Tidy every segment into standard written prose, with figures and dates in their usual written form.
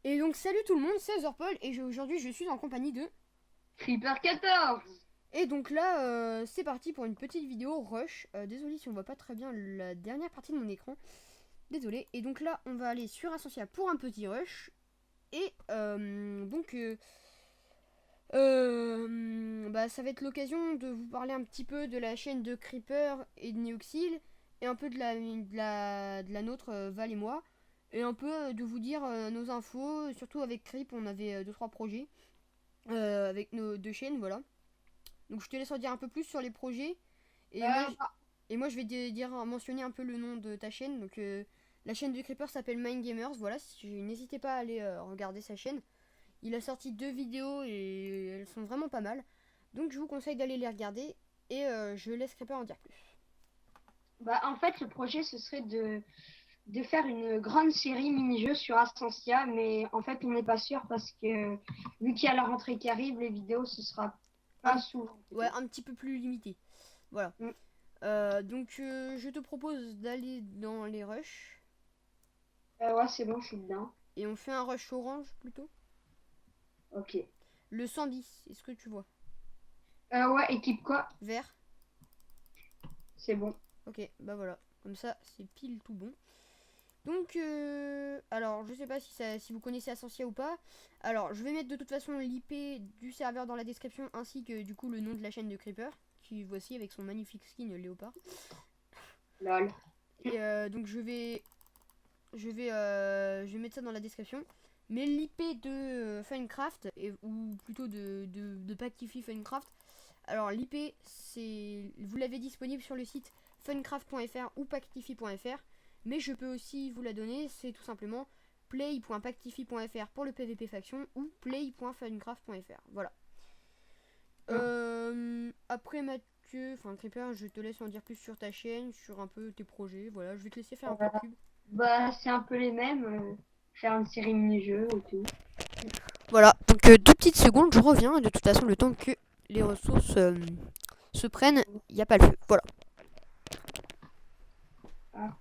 Et donc salut tout le monde, c'est Zorpol et aujourd'hui je suis en compagnie de... Creeper 14. Et donc là c'est parti pour une petite vidéo rush. Désolé si on voit pas très bien la dernière partie de mon écran. Désolé. Et donc là on va aller sur Ascensia pour un petit rush. Et bah, ça va être l'occasion de vous parler un petit peu de la chaîne de Creeper et de Neoxil. Et un peu de la nôtre, Val et moi. Et un peu de vous dire nos infos. Surtout avec Creep on avait 2-3 projets. Avec nos deux chaînes, voilà. Donc je te laisse en dire un peu plus sur les projets. Et moi, Euh, je vais mentionner un peu le nom de ta chaîne. Donc la chaîne de Creeper s'appelle Mind Gamers. Voilà, n'hésitez pas à aller regarder sa chaîne. Il a sorti 2 vidéos et elles sont vraiment pas mal. Donc je vous conseille d'aller les regarder. Et je laisse Creeper en dire plus. En fait, le projet, ce serait de faire une grande série mini-jeux sur Astancia, mais en fait, on n'est pas sûr parce que vu qu'il y a la rentrée qui arrive, les vidéos, ce sera Un, pas souvent. ouais, un petit peu plus limité. Voilà. Mm. Donc je te propose d'aller dans les rushs. Ouais, c'est bon, je suis dedans. Et on fait un rush orange plutôt. Ok. Le 110, est-ce que tu vois? Ouais, équipe quoi? Vert. C'est bon. Ok, bah voilà. Comme ça, c'est pile tout bon. Donc, alors, je sais pas si vous connaissez Ascensia ou pas. Alors, je vais mettre de toute façon l'IP du serveur dans la description, ainsi que du coup le nom de la chaîne de Creeper, qui voici avec son magnifique skin léopard. Lol. Et donc, je vais mettre ça dans la description. Mais l'IP de Funcraft, ou plutôt de Pactify Funcraft, alors l'IP, vous l'avez disponible sur le site funcraft.fr ou pactify.fr. Mais je peux aussi vous la donner, c'est tout simplement play.pactify.fr pour le PVP faction ou play.funcraft.fr. Voilà. Après Mathieu, enfin Creeper, je te laisse en dire plus sur ta chaîne, sur un peu tes projets. Voilà, je vais te laisser faire un peu de pub. C'est un peu les mêmes. Faire une série mini-jeux et tout. Voilà, donc 2 petites secondes, je reviens. Et de toute façon, le temps que les ressources se prennent, il n'y a pas le feu. Voilà. Ah.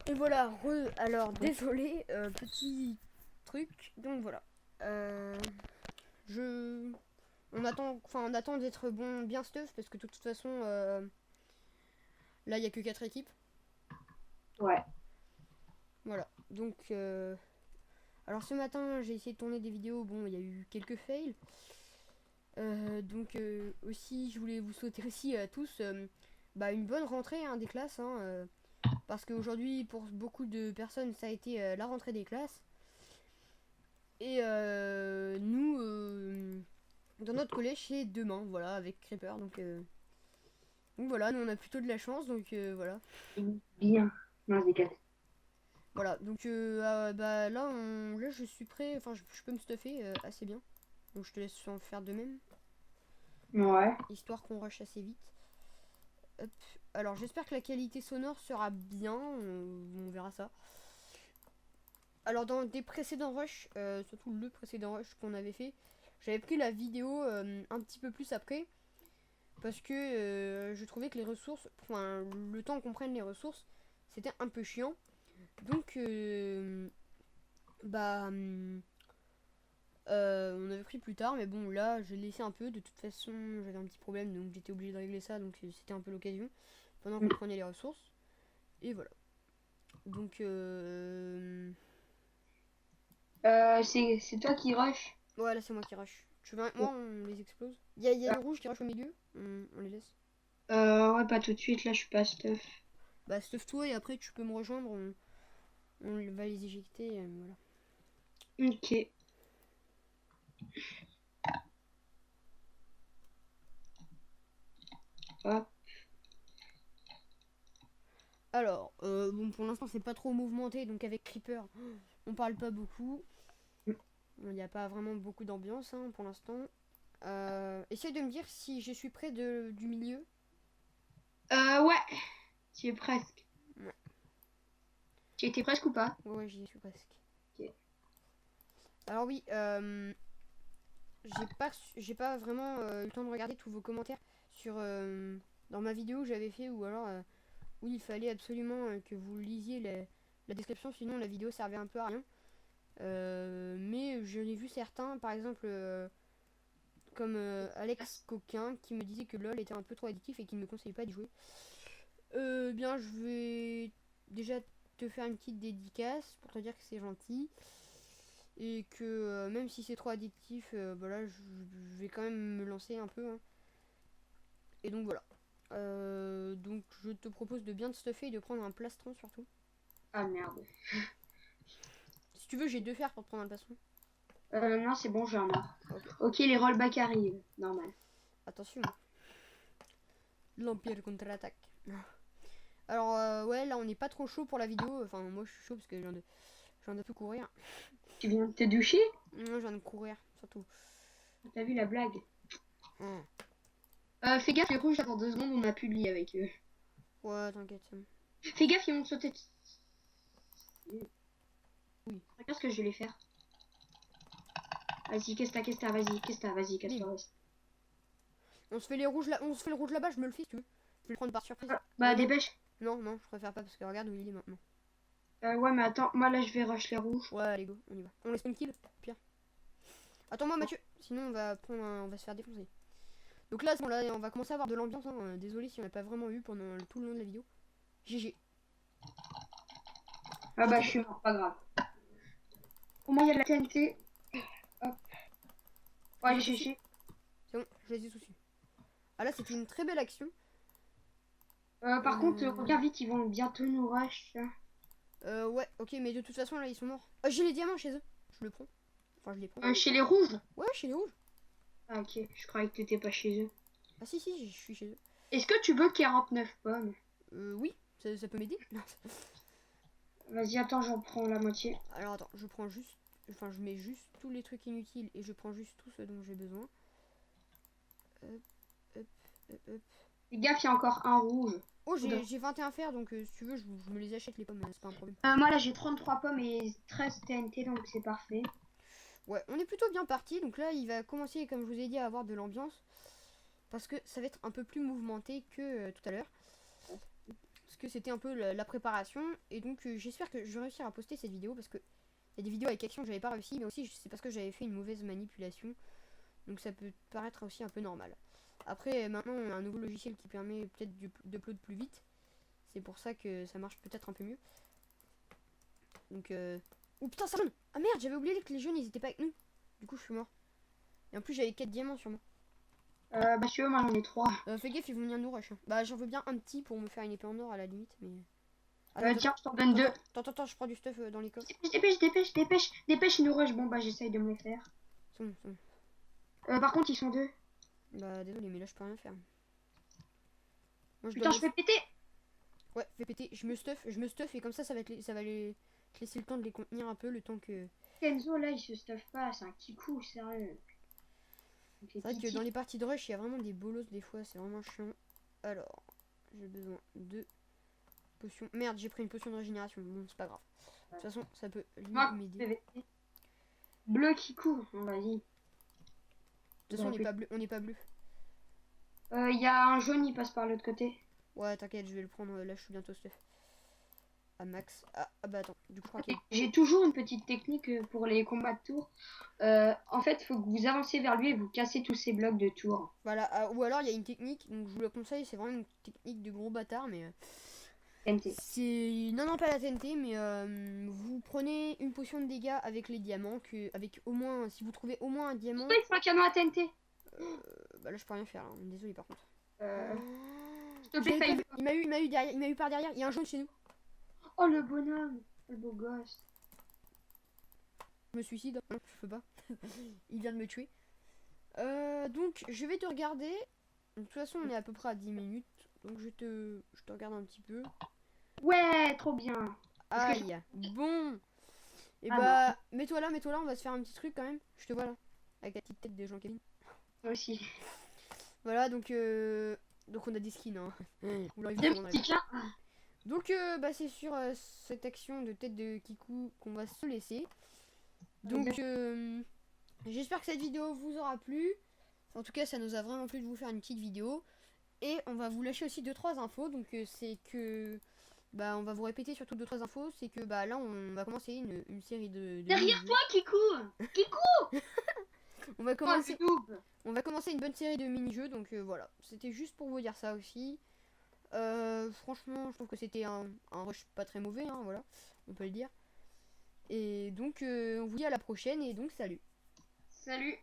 Et voilà, alors désolé, petit truc. Donc voilà. Je. On attend d'être bon, bien stuff, parce que de toute façon, là, il n'y a que 4 équipes. Ouais. Voilà. Donc, alors ce matin, j'ai essayé de tourner des vidéos. Bon, il y a eu quelques fails. Donc, aussi, je voulais vous souhaiter aussi à tous une bonne rentrée des classes. Parce qu'aujourd'hui, pour beaucoup de personnes, ça a été la rentrée des classes. Et nous, dans notre collège, c'est demain, voilà, avec Creeper. Donc voilà, nous on a plutôt de la chance, donc voilà. Bien. Non, je décale. Voilà, donc là je suis prêt, enfin je peux me stuffer assez bien. Donc je te laisse en faire de même, Ouais. histoire qu'on rush assez vite. Hop. Alors j'espère que la qualité sonore sera bien, on verra ça. Alors dans des précédents rushs, surtout le précédent rush qu'on avait fait, j'avais pris la vidéo un petit peu plus après. Parce que je trouvais que les ressources, enfin le temps qu'on prenne les ressources, c'était un peu chiant. Donc bah on avait pris plus tard, mais bon là j'ai laissé un peu. De toute façon j'avais un petit problème, donc j'étais obligé de régler ça, donc c'était un peu l'occasion pendant qu'on prenait les ressources. Et voilà. Donc C'est toi qui rush. ouais, là c'est moi qui rush. Tu veux avec moi, on les explose. Il y a le rouge qui rush au milieu, on les laisse. Ouais, pas tout de suite, là, je suis pas stuff. Bah stuff toi et après tu peux me rejoindre, on va les éjecter, voilà. Ok. Hop. Alors, bon, pour l'instant, c'est pas trop mouvementé, donc avec Creeper, on parle pas beaucoup. Il n'y a pas vraiment beaucoup d'ambiance hein, pour l'instant. Essaye de me dire si je suis près du milieu. Ouais, tu es presque. Ouais. Tu étais presque ou pas? Ouais, j'y suis presque. Ok. Alors oui, j'ai pas vraiment eu le temps de regarder tous vos commentaires sur dans ma vidéo que j'avais fait ou alors où il fallait absolument que vous lisiez la description, sinon la vidéo servait un peu à rien. Mais je l'ai vu certains, par exemple comme Alex Coquin qui me disait que LOL était un peu trop addictif et qu'il ne me conseillait pas d'y jouer. Bien, je vais déjà te faire une petite dédicace pour te dire que c'est gentil et que même si c'est trop addictif, bah là je vais quand même me lancer un peu. Hein. Et donc voilà. Donc je te propose de bien te stuffer et de prendre un plastron surtout. Ah merde. Si tu veux, j'ai 2 fers pour te prendre un plastron. Non, c'est bon, j'en ai marre. Ok. Ok, les rollbacks arrivent. Normal. Attention. L'Empire contre-attaque. Alors ouais, là on n'est pas trop chaud pour la vidéo. Enfin moi je suis chaud parce que je viens de peu courir. Tu viens de te doucher? Moi je viens de courir surtout. T'as vu la blague? Hum. Fais gaffe, les rouges, là, pour 2 secondes, on a publié avec eux. Ouais, t'inquiète. Fais gaffe, ils vont te sauter. Oui. Regarde ce que je vais les faire. Vas-y, qu'est-ce que t'as, vas-y, vas-y, casse-toi. On se fait les rouges là, on se fait le rouge là-bas, je me le fais si tu veux. Je vais le prendre par surprise. Bah, non, dépêche. non, je préfère pas parce que regarde où il est maintenant. Ouais, mais attends, moi là, je vais rush les rouges. Ouais, allez go, on y va. On laisse une kill, pire. Attends-moi Mathieu, sinon on va se faire défoncer. Donc là, bon, là on va commencer à avoir de l'ambiance. Hein. Désolé si on n'a pas vraiment eu pendant tout le long de la vidéo. GG. Ah bah, je suis mort, pas grave. Au moins, il y a de la TNT. Hop. Ouais, GG. C'est bon, je les ai tous eu. Ah là, c'était une très belle action. Par contre, regarde vite, ils vont bientôt nous rush. Ouais, ok, mais de toute façon, là, ils sont morts. J'ai les diamants chez eux. Je le prends. Enfin, je les prends. Chez les rouges? Ouais, chez les rouges. Ah, ok, je croyais que t'étais pas chez eux. Ah si, je suis chez eux. Est-ce que tu veux 49 pommes? Oui, ça peut m'aider. Vas-y, attends, j'en prends la moitié. Alors attends, je prends juste... Enfin, je mets juste tous les trucs inutiles et je prends juste tout ce dont j'ai besoin. Hop, hop, hop. Fais gaffe, il y a encore un rouge. Oh, j'ai 21 fers, donc si tu veux, je me les achète les pommes, c'est pas un problème. Moi là, j'ai 33 pommes et 13 TNT, donc c'est parfait. Ouais, on est plutôt bien parti. Donc là, il va commencer, comme je vous ai dit, à avoir de l'ambiance. Parce que ça va être un peu plus mouvementé que tout à l'heure. Parce que c'était un peu la préparation. Et donc j'espère que je vais réussir à poster cette vidéo. Parce que il y a des vidéos avec action que j'avais pas réussi. Mais aussi c'est parce que j'avais fait une mauvaise manipulation. Donc ça peut paraître aussi un peu normal. Après maintenant on a un nouveau logiciel qui permet peut-être d'upload plus vite. C'est pour ça que ça marche peut-être un peu mieux. Donc oh putain ça jaune. Ah merde, j'avais oublié que les jaunes ils étaient pas avec nous. Du coup je suis mort. Et en plus j'avais 4 diamants sur moi. Bah si tu veux, moi j'en ai 3. Fais gaffe, ils vont venir nous rush. Hein. Bah j'en veux bien un petit pour me faire une épée en or à la limite, mais... Tiens, je t'en donne 2. Attends, je prends du stuff dans les coffres. Dépêche, ils nous rush. Bon bah j'essaye de me les faire. C'est bon. Par contre, ils sont 2. Bah désolé, mais là je peux rien faire. Moi, Putain, je fais péter. Ouais, fais péter. Je me stuff et comme ça va les laisser le temps de les contenir un peu, le temps que... Kenzo là, il se stuff pas, c'est un kikou, sérieux. C'est vrai que dans les parties de rush, il y a vraiment des bolos des fois, c'est vraiment chiant. Alors, j'ai besoin de potions. Merde, j'ai pris une potion de régénération. Bon, c'est pas grave. De toute façon, ça peut m'aider. Bleu kikou, vas-y. De toute façon, on n'est pas bleu. Il y a un jaune, il passe par l'autre côté. Ouais, t'inquiète, je vais le prendre. Là, je suis bientôt stuff. À max. Ah bah attends, du coup, je crois qu'il... J'ai toujours une petite technique pour les combats de tour. En fait, il faut que vous avancez vers lui et vous cassez tous ces blocs de tour. Voilà, ou alors il y a une technique, donc je vous le conseille, c'est vraiment une technique de gros bâtard, mais... TNT. C'est... Non, pas la TNT, mais vous prenez une potion de dégâts avec les diamants, avec au moins... Si vous trouvez au moins un diamant... Il faut un canon à TNT. Bah là, je peux rien faire, hein. Désolé par contre. S'il te plaît, il m'a eu par derrière, il y a un jaune chez nous. Oh le bonhomme, le beau gosse. Je me suicide, non, je peux pas. Il vient de me tuer. Donc je vais te regarder. De toute façon on est à peu près à 10 minutes. Donc je te regarde un petit peu. Ouais, trop bien. Aïe, bon. Et Ah bah, mets-toi là, on va se faire un petit truc quand même. Je te vois là, avec la petite tête de Jean-Kevin. Moi aussi. Voilà, donc on a des skins, hein. Vous l'aurez vu Deux sûrement dans les- petits chats. Donc, bah, c'est sur cette action de tête de Kikou qu'on va se laisser. Donc, j'espère que cette vidéo vous aura plu. En tout cas, ça nous a vraiment plu de vous faire une petite vidéo. Et on va vous lâcher aussi 2-3 infos. Donc, c'est que... Bah, on va vous répéter surtout 2-3 infos. C'est que, bah, là, on va commencer une série de Derrière mini-jeux. toi, Kikou. Kikou. On va Oh, commencer... le noob. On va commencer une bonne série de mini-jeux, donc voilà. C'était juste pour vous dire ça aussi. Franchement, je trouve que c'était un rush pas très mauvais, hein, voilà. On peut le dire. Et donc, on vous dit à la prochaine, et donc salut. Salut.